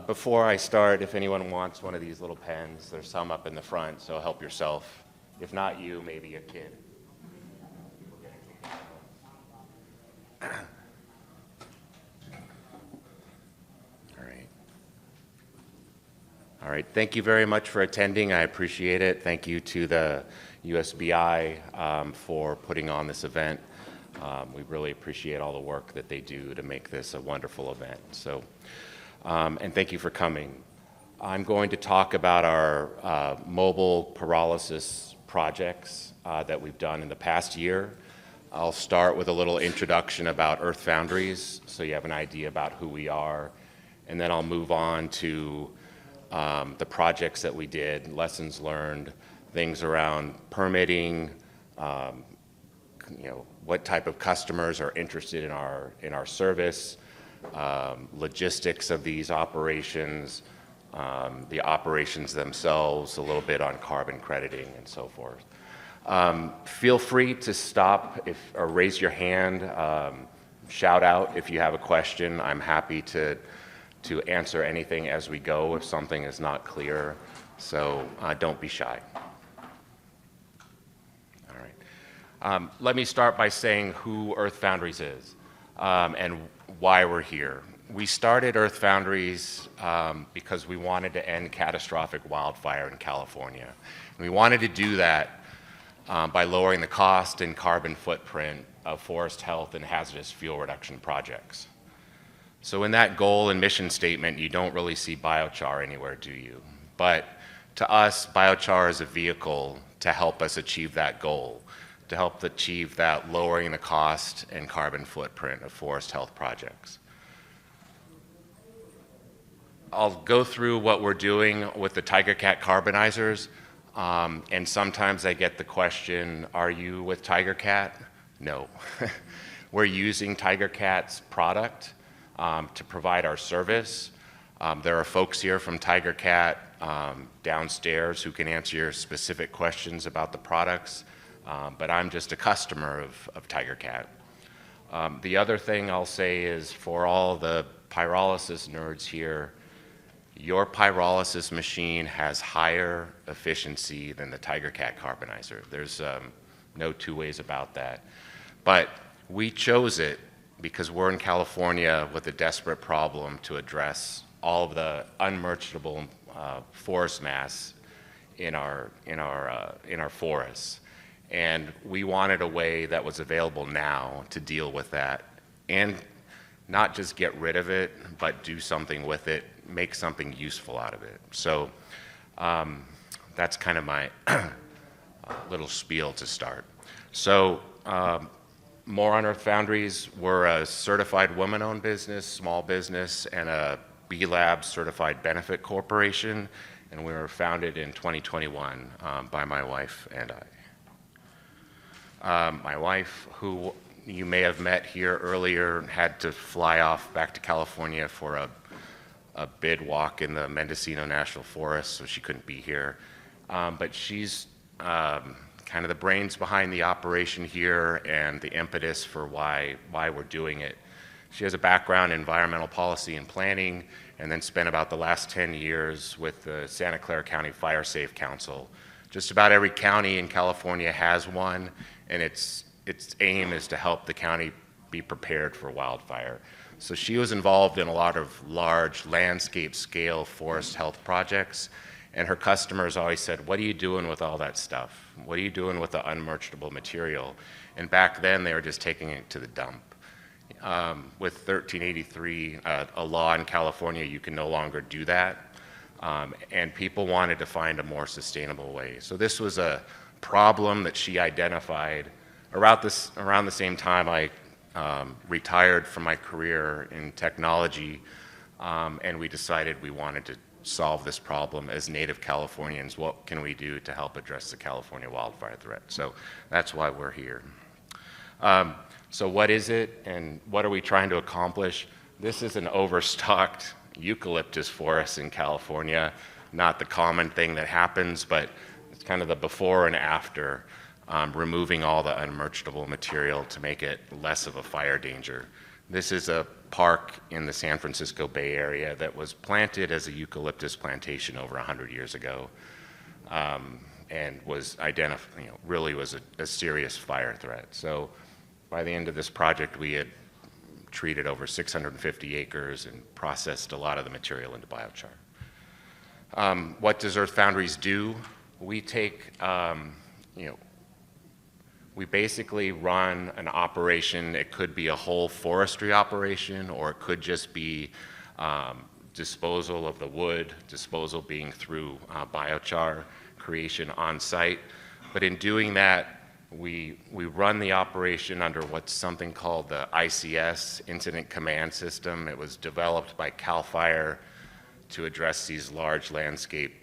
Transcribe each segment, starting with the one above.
Before I start, if anyone wants one of these little pens, there's some up in the front, so help yourself. If not you, maybe a kid. All right. All right. Thank you very much for attending. I appreciate it. Thank you to the US BI for putting on this event. We really appreciate all the work that they do to make this a wonderful event. So, and thank you for coming. I'm going to talk about our mobile pyrolysis projects that we've done in the past year. I'll start with a little introduction about Earth Foundries, so you have an idea about who we are, and then I'll move on to the projects that we did, lessons learned, things around permitting, what type of customers are interested in our service, logistics of these operations, the operations themselves, a little bit on carbon crediting and so forth. Feel free to stop or raise your hand, shout out if you have a question. I'm happy to answer anything as we go if something is not clear, so don't be shy. All right. Let me start by saying who Earth Foundries is and why we're here. We started Earth Foundries because we wanted to end catastrophic wildfire in California. And we wanted to do that by lowering the cost and carbon footprint of forest health and hazardous fuel reduction projects. So in that goal and mission statement, you don't really see biochar anywhere, do you? But to us, biochar is a vehicle to help us achieve that goal, to help achieve that lowering the cost and carbon footprint of forest health projects. I'll go through what we're doing with the Tiger Cat carbonizers. And sometimes I get the question, are you with Tiger Cat? No. We're using Tiger Cat's product to provide our service. There are folks here from Tiger Cat downstairs who can answer your specific questions about the products, but I'm just a customer of Tiger Cat. The other thing I'll say is for all the pyrolysis nerds here, your pyrolysis machine has higher efficiency than the Tiger Cat carbonizer. There's no two ways about that. But we chose it because we're in California with a desperate problem to address all of the unmerchantable forest mass in our forests. And we wanted a way that was available now to deal with that and not just get rid of it, but do something with it, make something useful out of it. So that's kind of my little spiel to start. So more on Earth Foundries. We're a certified woman-owned business, small business, and a B-Lab certified benefit corporation, and we were founded in 2021 by my wife and I. My wife, who you may have met here earlier, had to fly off back to California for a bid walk in the Mendocino National Forest, so she couldn't be here. But she's kind of the brains behind the operation here and the impetus for why we're doing it. She has a background in environmental policy and planning, and then spent about the last 10 years with the Santa Clara County Fire Safe Council. Just about every county in California has one, and its aim is to help the county be prepared for wildfire. So she was involved in a lot of large landscape scale forest health projects, and her customers always said, what are you doing with all that stuff? What are you doing with the unmerchantable material? And back then they were just taking it to the dump. With 1383, a law in California, you can no longer do that. And people wanted to find a more sustainable way. So this was a problem that she identified. Around the same time I retired from my career in technology, and we decided we wanted to solve this problem as native Californians. What can we do to help address the California wildfire threat? So that's why we're here. So what is it and what are we trying to accomplish? This is an overstocked eucalyptus forest in California. Not the common thing that happens, but it's kind of the before and after, removing all the unmerchantable material to make it less of a fire danger. This is a park in the San Francisco Bay Area that was planted as a eucalyptus plantation over 100 years ago, and was really was a serious fire threat. So by the end of this project, we had treated over 650 acres and processed a lot of the material into biochar. What does Earth Foundries do? We take, we basically run an operation. It could be a whole forestry operation, or it could just be disposal of the wood, disposal being through biochar creation on site. But in doing that, we run the operation under what's something called the ICS, Incident Command System. It was developed by CAL FIRE to address these large landscape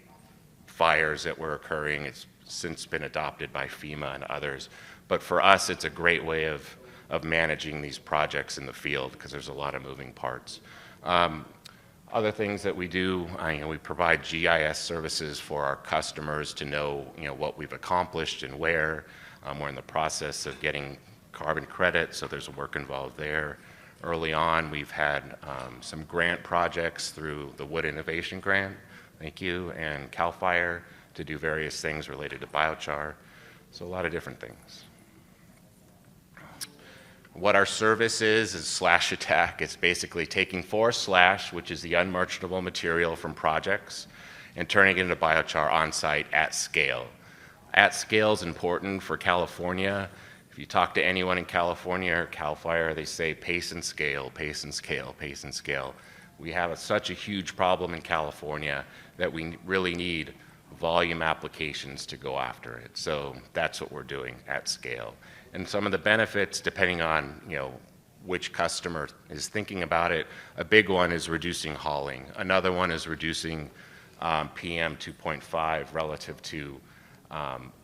fires that were occurring. It's since been adopted by FEMA and others. But for us, it's a great way of managing these projects in the field because there's a lot of moving parts. Other things that we do, we provide GIS services for our customers to know, what we've accomplished and where. We're in the process of getting carbon credit, so there's work involved there. Early on, we've had some grant projects through the Wood Innovation Grant, thank you, and CAL FIRE to do various things related to biochar. So a lot of different things. What our service is slash attack. It's basically taking forest slash, which is the unmerchantable material from projects, and turning it into biochar on site at scale. At scale is important for California. If you talk to anyone in California or CAL FIRE, they say pace and scale, pace and scale, pace and scale. We have such a huge problem in California that we really need volume applications to go after it. So that's what we're doing at scale. And some of the benefits, depending on which customer is thinking about it, a big one is reducing hauling. Another one is reducing PM 2.5 relative to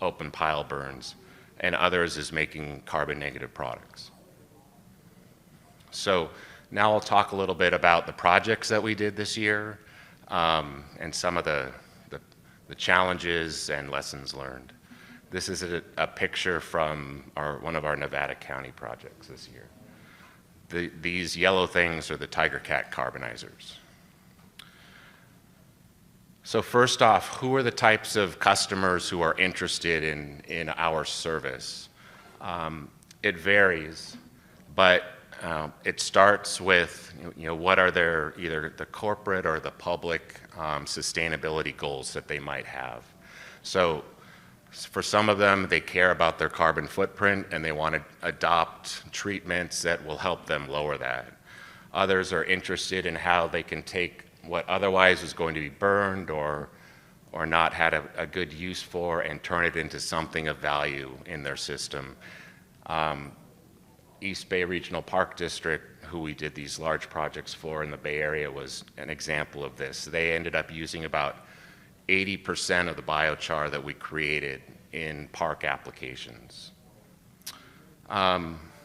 open pile burns, and others is making carbon negative products. So now I'll talk a little bit about the projects that we did this year and some of the challenges and lessons learned. This is a picture from one of our Nevada County projects this year. These yellow things are the Tiger Cat carbonizers. So first off, who are the types of customers who are interested in our service? It varies, but it starts with what are their either the corporate or the public sustainability goals that they might have. So for some of them, they care about their carbon footprint and they want to adopt treatments that will help them lower that. Others are interested in how they can take what otherwise was going to be burned or not had a good use for and turn it into something of value in their system. East Bay Regional Park District, who we did these large projects for in the Bay Area, was an example of this. They ended up using about 80% of the biochar that we created in park applications.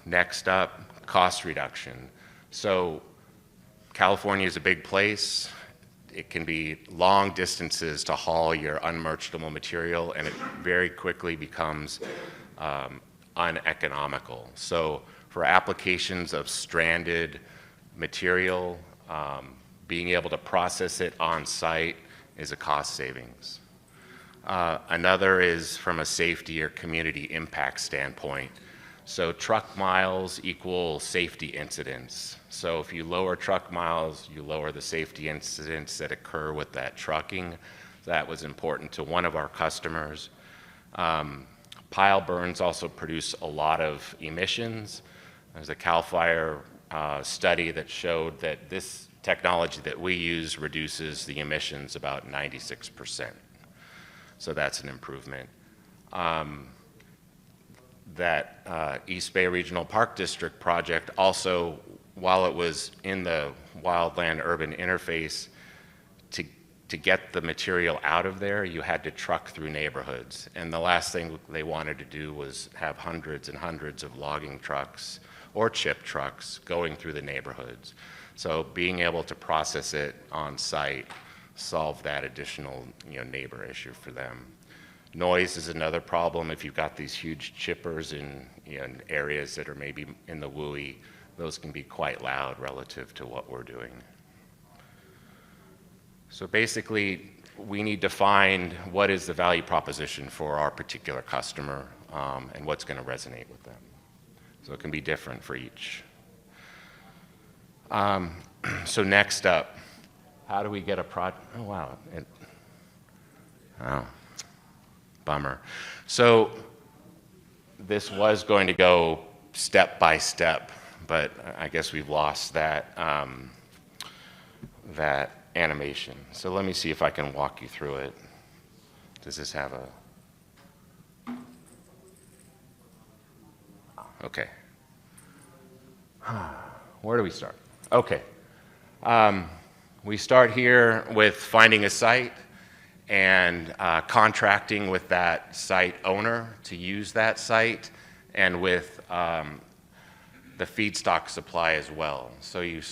Next up, cost reduction. So California is a big place. It can be long distances to haul your unmerchantable material, and it very quickly becomes uneconomical. So for applications of stranded material, being able to process it on site is a cost savings. Another is from a safety or community impact standpoint. So truck miles equal safety incidents. So if you lower truck miles, you lower the safety incidents that occur with that trucking. That was important to one of our customers. Pile burns also produce a lot of emissions. There's a CAL FIRE study that showed that this technology that we use reduces the emissions about 96%. So that's an improvement. That East Bay Regional Park District project also, while it was in the wildland-urban interface, to get the material out of there, you had to truck through neighborhoods. And the last thing they wanted to do was have hundreds and hundreds of logging trucks or chip trucks going through the neighborhoods. So being able to process it on site solved that additional neighbor issue for them. Noise is another problem. If you've got these huge chippers in areas that are maybe in the WUI, those can be quite loud relative to what we're doing. So basically, we need to find what is the value proposition for our particular customer and what's going to resonate with them. So it can be different for each. So next up, how do we get a project? Oh, wow. Oh, bummer. So this was going to go step by step, but I guess we've lost that, that animation. So let me see if I can walk you through it. Does this have a... Okay. Where do we start? Okay. We start here with finding a site and contracting with that site owner to use that site, and with the feedstock supply as well. So you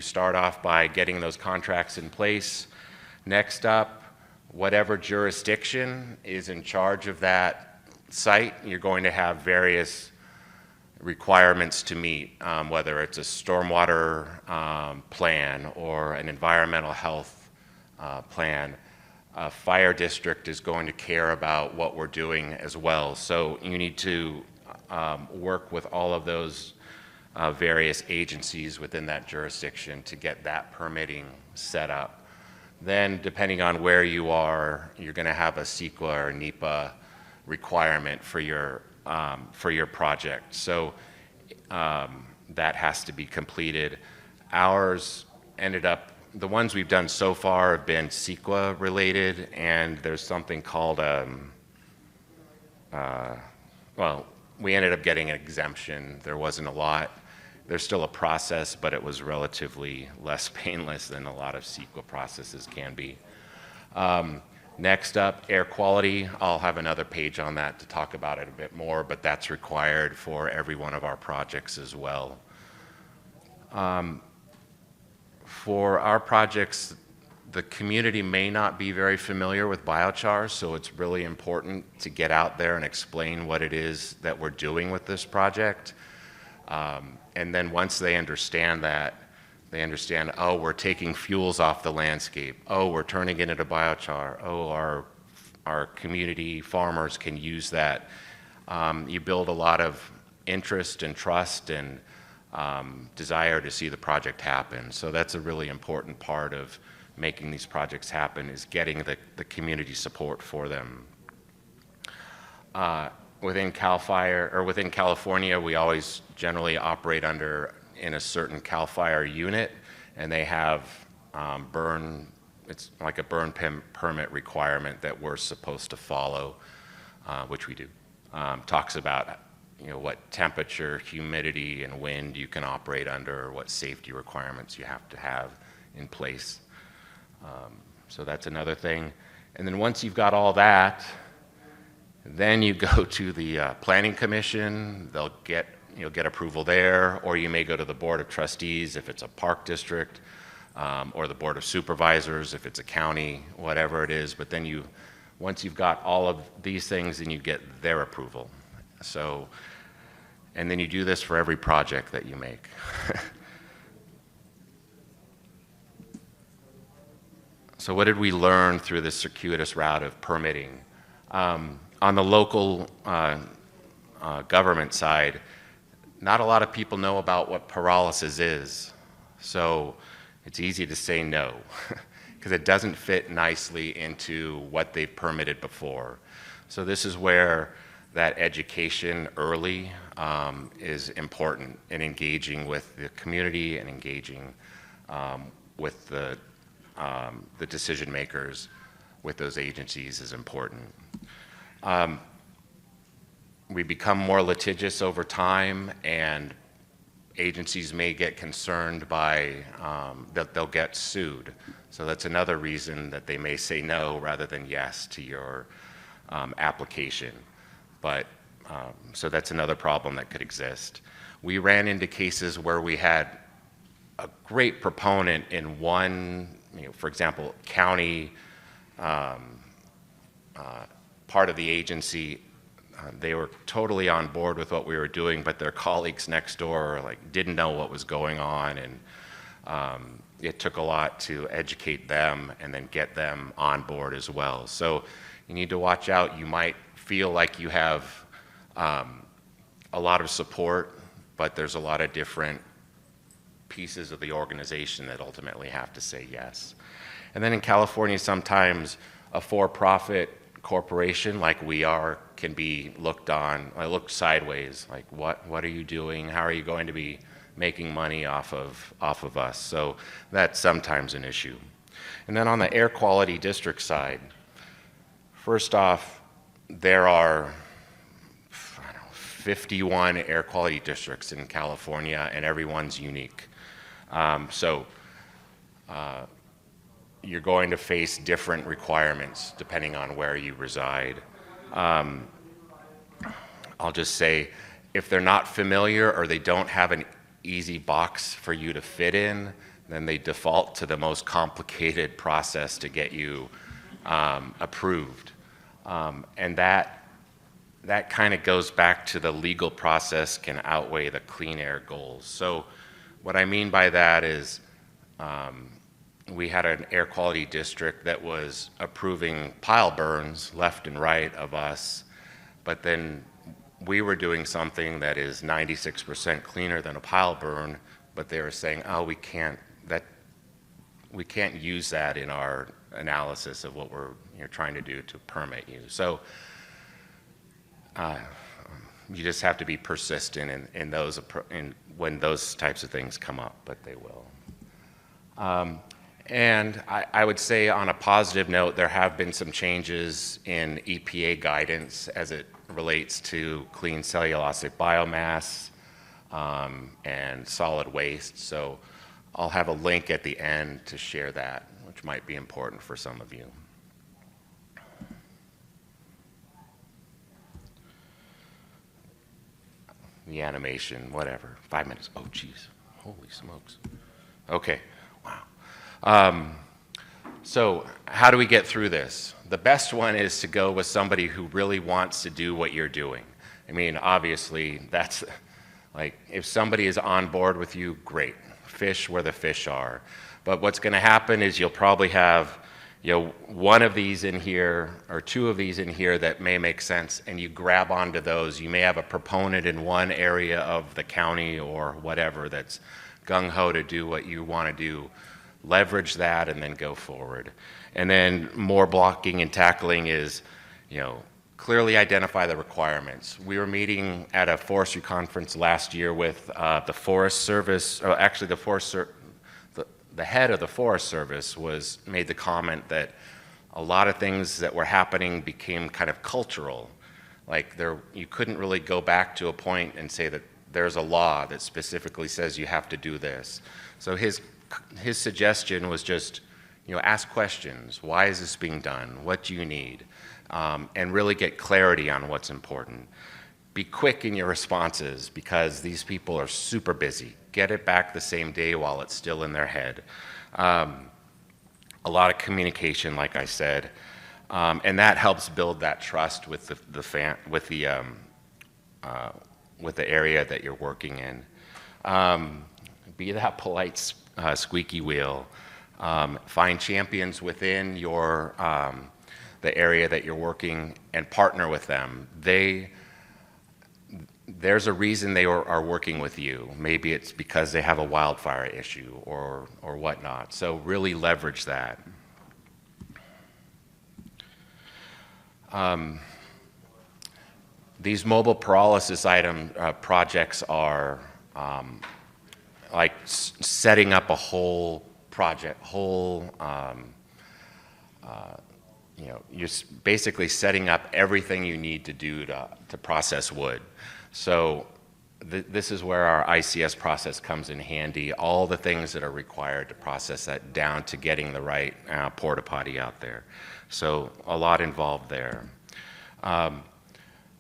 start off by getting those contracts in place. Next up, whatever jurisdiction is in charge of that site, you're going to have various requirements to meet, whether it's a stormwater plan or an environmental health plan. A fire district is going to care about what we're doing as well. So you need to work with all of those various agencies within that jurisdiction to get that permitting set up. Then, depending on where you are, you're going to have a CEQA or NEPA requirement for your project. So that has to be completed. Ours ended up, the ones we've done so far have been CEQA related, and there's something called, well, we ended up getting an exemption. There wasn't a lot. There's still a process, but it was relatively less painless than a lot of CEQA processes can be. Next up, air quality. I'll have another page on that to talk about it a bit more, but that's required for every one of our projects as well. For our projects, the community may not be very familiar with biochar, so it's really important to get out there and explain what it is that we're doing with this project. And then once they understand that, they understand, oh, we're taking fuels off the landscape. Oh, we're turning it into biochar. Oh, our community farmers can use that. You build a lot of interest and trust and desire to see the project happen. So that's a really important part of making these projects happen, is getting the community support for them. Within CAL FIRE, or within California, we always generally operate in a certain CAL FIRE unit, and they have it's like a burn permit requirement that we're supposed to follow, which we do. Talks about what temperature, humidity, and wind you can operate under, what safety requirements you have to have in place. So that's another thing. And then once you've got all that, then you go to the Planning Commission. You'll get approval there, or you may go to the Board of Trustees if it's a park district, or the Board of Supervisors if it's a county, whatever it is. But then once you've got all of these things, then you get their approval. So, and then you do this for every project that you make. So what did we learn through this circuitous route of permitting? On the local government side, not a lot of people know about what pyrolysis is. So it's easy to say no, because it doesn't fit nicely into what they've permitted before. So this is where that education early is important, in engaging with the community and engaging with the decision makers with those agencies is important. We become more litigious over time, and agencies may get concerned by that they'll get sued. So that's another reason that they may say no rather than yes to your application. But so that's another problem that could exist. We ran into cases where we had a great proponent in one, for example, county part of the agency they were totally on board with what we were doing, but their colleagues next door like didn't know what was going on, and it took a lot to educate them and then get them on board as well. So you need to watch out. You might feel like you have a lot of support, but there's a lot of different pieces of the organization that ultimately have to say yes. And then in California, sometimes a for-profit corporation like we are can be looked sideways, like what are you doing? How are you going to be making money off of us? So that's sometimes an issue. And then on the air quality district side, first off, there are 51 air quality districts in California, and everyone's unique. You're going to face different requirements depending on where you reside. I'll just say, if they're not familiar or they don't have an easy box for you to fit in, then they default to the most complicated process to get you approved. And that kind of goes back to the legal process can outweigh the clean air goals. So what I mean by that is we had an air quality district that was approving pile burns left and right of us, but then we were doing something that is 96% cleaner than a pile burn, but they were saying, oh, we can't use that in our analysis of what we're trying to do to permit you. So you just have to be persistent when those types of things come up, but they will. And I would say on a positive note, there have been some changes in EPA guidance as it relates to clean cellulosic biomass and solid waste. So I'll have a link at the end to share that, which might be important for some of you. The animation, whatever, 5 minutes. Oh, geez, holy smokes. Okay, wow. So how do we get through this? The best one is to go with somebody who really wants to do what you're doing. I mean, obviously, that's like, if somebody is on board with you, great. Fish where the fish are. But what's going to happen is you'll probably have one of these in here or two of these in here that may make sense, and you grab onto those. You may have a proponent in one area of the county or whatever that's gung-ho to do what you want to do. Leverage that and then go forward. And then more blocking and tackling is, clearly identify the requirements. We were meeting at a forestry conference last year with the Forest Service, actually the head of the Forest Service made the comment that a lot of things that were happening became kind of cultural. Like you couldn't really go back to a point and say that there's a law that specifically says you have to do this. So his suggestion was just, ask questions. Why is this being done? What do you need? And really get clarity on what's important. Be quick in your responses because these people are super busy. Get it back the same day while it's still in their head. A lot of communication, like I said, and that helps build that trust with the area that you're working in. Be that polite squeaky wheel. Find champions within the area that you're working and partner with them. There's a reason they are working with you. Maybe it's because they have a wildfire issue or whatnot. So really leverage that. These mobile pyrolysis projects are like setting up a whole project, you're basically setting up everything you need to do to process wood. So this is where our ICS process comes in handy, all the things that are required to process that down to getting the right porta potty out there. So a lot involved there.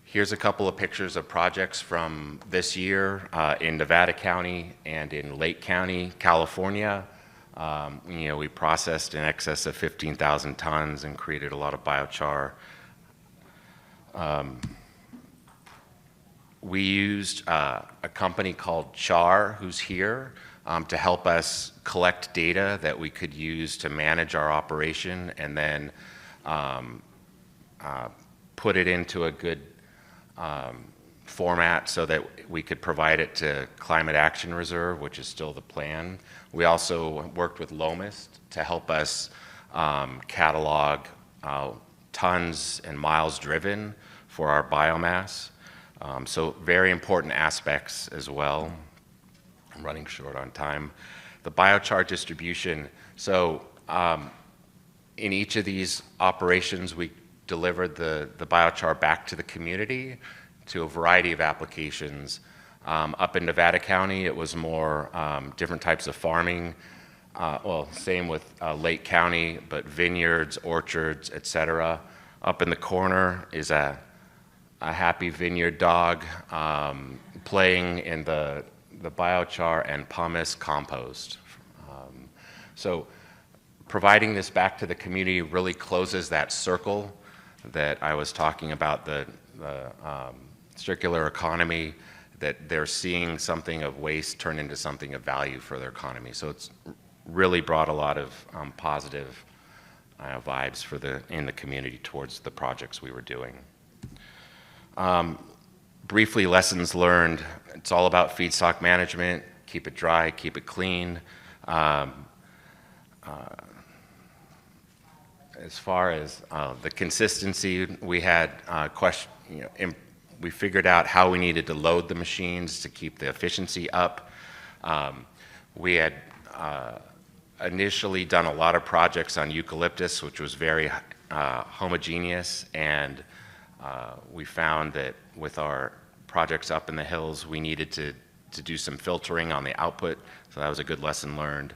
Here's a couple of pictures of projects from this year in Nevada County and in Lake County, California. We processed in excess of 15,000 tons and created a lot of biochar. we used a company called Char, who's here, to help us collect data that we could use to manage our operation and then put it into a good format so that we could provide it to Climate Action Reserve, which is still the plan. We also worked with Lomist to help us catalog tons and miles driven for our biomass. So very important aspects as well. I'm running short on time. The biochar distribution. So in each of these operations, we delivered the biochar back to the community to a variety of applications. Up in Nevada County, it was more different types of farming. Well, same with Lake County, but vineyards, orchards, etc. Up in the corner is a happy vineyard dog playing in the biochar and pumice compost. So providing this back to the community really closes that circle that I was talking about, the circular economy, that they're seeing something of waste turn into something of value for their economy. So it's really brought a lot of positive vibes in the community towards the projects we were doing. Briefly, lessons learned. It's all about feedstock management. Keep it dry, keep it clean. As far as the consistency, we had we figured out how we needed to load the machines to keep the efficiency up. We had initially done a lot of projects on eucalyptus, which was very homogeneous, and we found that with our projects up in the hills, we needed to do some filtering on the output, so that was a good lesson learned.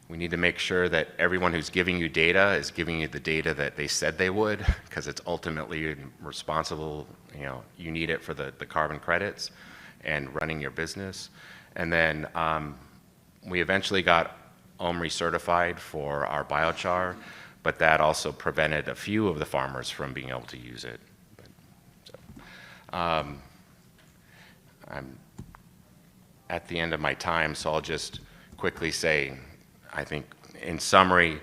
We need to make sure that everyone who's giving you data is giving you the data that they said they would, because it's ultimately responsible, you need it for the carbon credits and running your business. And then we eventually got OMRI certified for our biochar, but that also prevented a few of the farmers from being able to use it. I'm at the end of my time, so I'll just quickly say, I think in summary,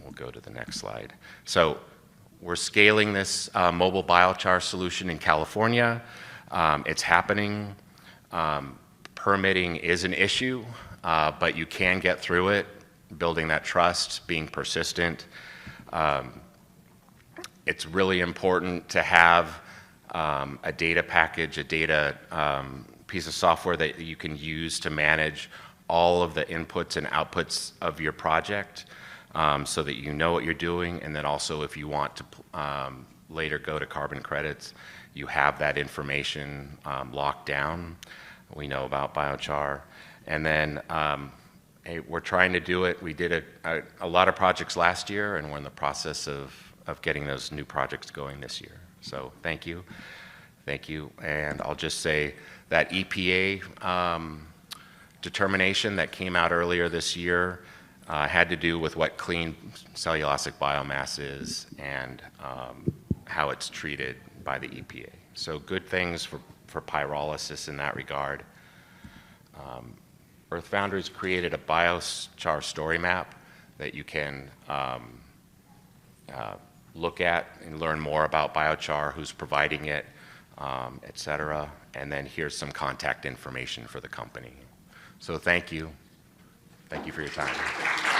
we'll go to the next slide. So we're scaling this mobile biochar solution in California. It's happening. Permitting is an issue, but you can get through it, building that trust, being persistent. It's really important to have a data package, a data piece of software that you can use to manage all of the inputs and outputs of your project, so that you know what you're doing, and then also if you want to later go to carbon credits, you have that information locked down. We know about biochar. And then hey, we're trying to do it. We did a lot of projects last year, and we're in the process of getting those new projects going this year. So thank you. Thank you. And I'll just say that EPA determination that came out earlier this year had to do with what clean cellulosic biomass is and how it's treated by the EPA. So good things for pyrolysis in that regard. Earth Foundries created a biochar story map that you can look at and learn more about biochar, who's providing it, et cetera. And then here's some contact information for the company. So thank you. Thank you for your time.